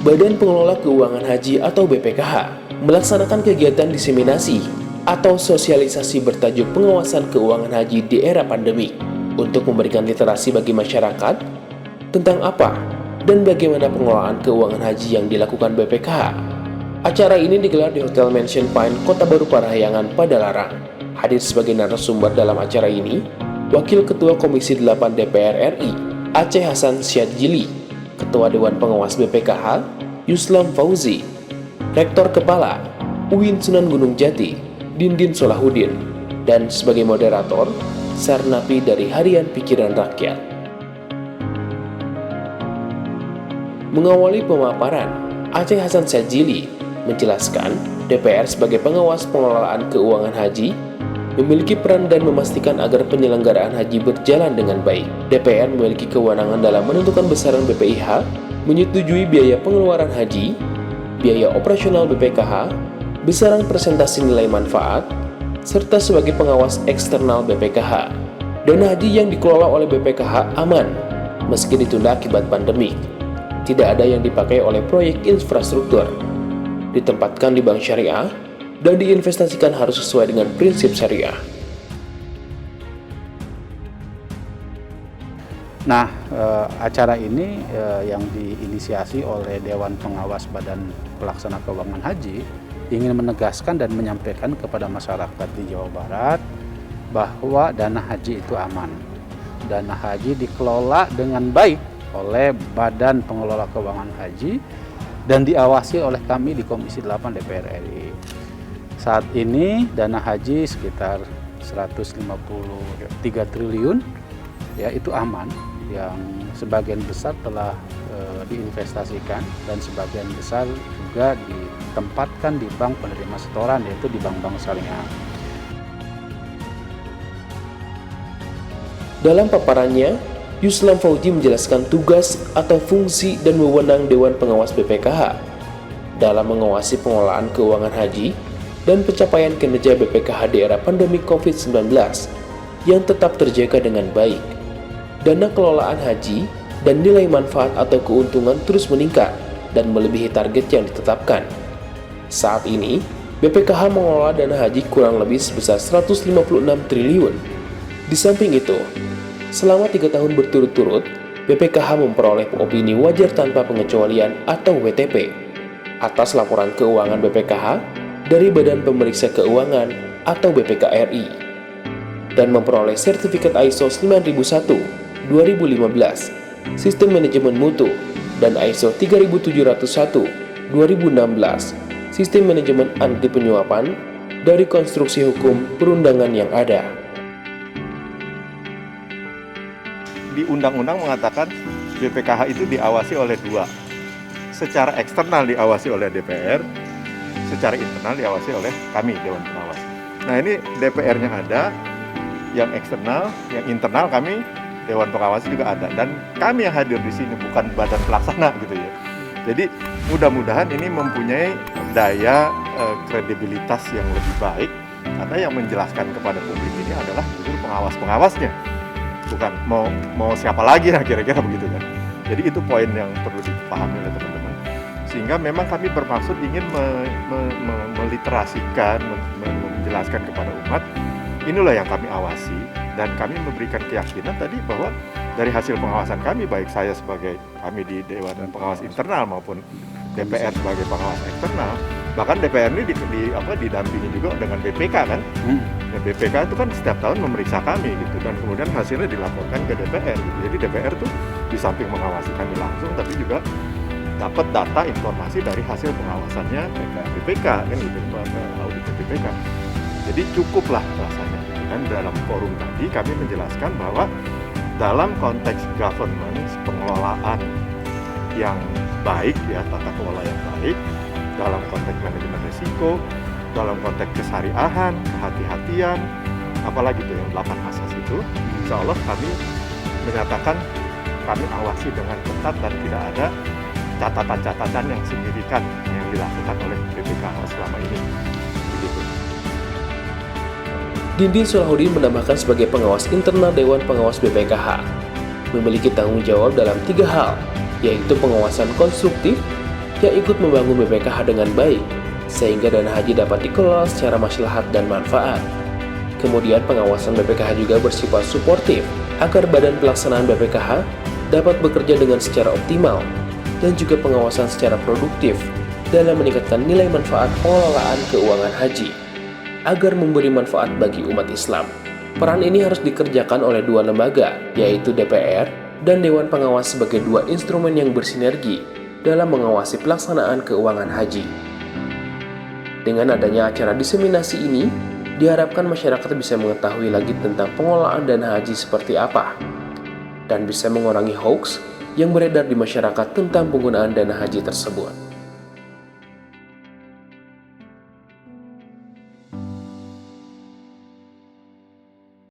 Badan Pengelola Keuangan Haji atau BPKH melaksanakan kegiatan diseminasi atau sosialisasi bertajuk pengawasan keuangan haji di era pandemi untuk memberikan literasi bagi masyarakat tentang apa dan bagaimana pengelolaan keuangan haji yang dilakukan BPKH. Acara ini digelar di Hotel Mansion Pine, Kota Baru Parahyangan, Padalarang. Hadir sebagai narasumber dalam acara ini, Wakil Ketua Komisi 8 DPR RI, Aceh Hasan Syadzili, Ketua Dewan Pengawas BPKH, Yuslam Fauzi, Rektor Kepala, UIN Sunan Gunung Jati, Dindin Solahuddin, dan sebagai moderator, Sarnapi dari Harian Pikiran Rakyat. Mengawali pemaparan, Aceh Hasan Syadzili menjelaskan DPR sebagai pengawas pengelolaan keuangan haji memiliki peran dan memastikan agar penyelenggaraan haji berjalan dengan baik. DPR memiliki kewenangan dalam menentukan besaran BPIH, menyetujui biaya pengeluaran haji, biaya operasional BPKH, besaran presentasi nilai manfaat, serta sebagai pengawas eksternal BPKH. Dana haji yang dikelola oleh BPKH aman, meski ditunda akibat pandemi. Tidak ada yang dipakai oleh proyek infrastruktur, ditempatkan di bank syariah, dan diinvestasikan harus sesuai dengan prinsip syariah. Nah, acara ini yang diinisiasi oleh Dewan Pengawas Badan Pelaksana Keuangan Haji ingin menegaskan dan menyampaikan kepada masyarakat di Jawa Barat bahwa dana haji itu aman. Dana haji dikelola dengan baik oleh Badan Pengelola Keuangan Haji dan diawasi oleh kami di Komisi 8 DPR RI. Saat ini dana haji sekitar 153 triliun, ya itu aman, yang sebagian besar telah diinvestasikan dan sebagian besar juga ditempatkan di bank penerima setoran, yaitu di bank-bank syariah. Dalam paparannya, Yuslam Fauzi menjelaskan tugas atau fungsi dan wewenang Dewan Pengawas BPKH dalam mengawasi pengelolaan keuangan haji dan pencapaian kinerja BPKH di era pandemi COVID-19 yang tetap terjaga dengan baik. Dana kelolaan haji dan nilai manfaat atau keuntungan terus meningkat dan melebihi target yang ditetapkan. Saat ini, BPKH mengelola dana haji kurang lebih sebesar 156 triliun. Di samping itu, selama 3 tahun berturut-turut, BPKH memperoleh opini wajar tanpa pengecualian atau WTP atas laporan keuangan BPKH dari Badan Pemeriksa Keuangan atau BPK-RI dan memperoleh sertifikat ISO 9001-2015, Sistem Manajemen Mutu, dan ISO 3701-2016, Sistem Manajemen Anti Penyuapan dari konstruksi hukum perundangan yang ada. Di undang-undang mengatakan BPKH itu diawasi oleh dua. Secara eksternal diawasi oleh DPR, secara internal diawasi oleh kami, Dewan Pengawas. Nah ini DPR-nya ada, yang eksternal, yang internal kami, Dewan Pengawas juga ada. Dan kami yang hadir di sini, bukan badan pelaksana gitu ya. Jadi mudah-mudahan ini mempunyai daya kredibilitas yang lebih baik, karena yang menjelaskan kepada publik ini adalah justru pengawas-pengawasnya. Bukan mau siapa lagi lah kira-kira begitu kan. Jadi itu poin yang perlu dipahami oleh teman-teman. Sehingga memang kami bermaksud ingin meliterasikan, menjelaskan kepada umat, inilah yang kami awasi. Dan kami memberikan keyakinan tadi bahwa dari hasil pengawasan kami, baik saya sebagai kami di Dewan Pengawas Internal maupun DPR sebagai pengawas eksternal, bahkan DPR ini didampingi juga dengan BPK kan. Dan BPK itu kan setiap tahun memeriksa kami gitu, dan kemudian hasilnya dilaporkan ke DPR gitu. Jadi DPR tuh di samping mengawasi kami langsung, tapi juga dapat data informasi dari hasil pengawasannya BPK kan gitu, audit BPK. Jadi cukuplah rasanya gitu kan. Dalam forum tadi kami menjelaskan bahwa dalam konteks governance, pengelolaan yang baik ya, tata kelola yang baik, dalam konteks manajemen risiko, dalam konteks kesyariahan, kehati-hatian, apalagi itu yang 8 asas itu, insya Allah kami menyatakan kami awasi dengan ketat dan tidak ada catatan-catatan yang signifikan yang dilakukan oleh BPKH selama ini. Begitu. Dindin Solahuddin menambahkan sebagai pengawas internal Dewan Pengawas BPKH memiliki tanggung jawab dalam 3 hal, yaitu pengawasan konstruktif, yang ikut membangun BPKH dengan baik, sehingga dana haji dapat dikelola secara maslahat dan manfaat. Kemudian pengawasan BPKH juga bersifat suportif agar badan pelaksanaan BPKH dapat bekerja dengan secara optimal dan juga pengawasan secara produktif dalam meningkatkan nilai manfaat pengelolaan keuangan haji agar memberi manfaat bagi umat Islam. Peran ini harus dikerjakan oleh dua lembaga, yaitu DPR dan Dewan Pengawas sebagai dua instrumen yang bersinergi dalam mengawasi pelaksanaan keuangan haji. Dengan adanya acara diseminasi ini, diharapkan masyarakat bisa mengetahui lagi tentang pengelolaan dana haji seperti apa, dan bisa mengurangi hoax yang beredar di masyarakat tentang penggunaan dana haji tersebut.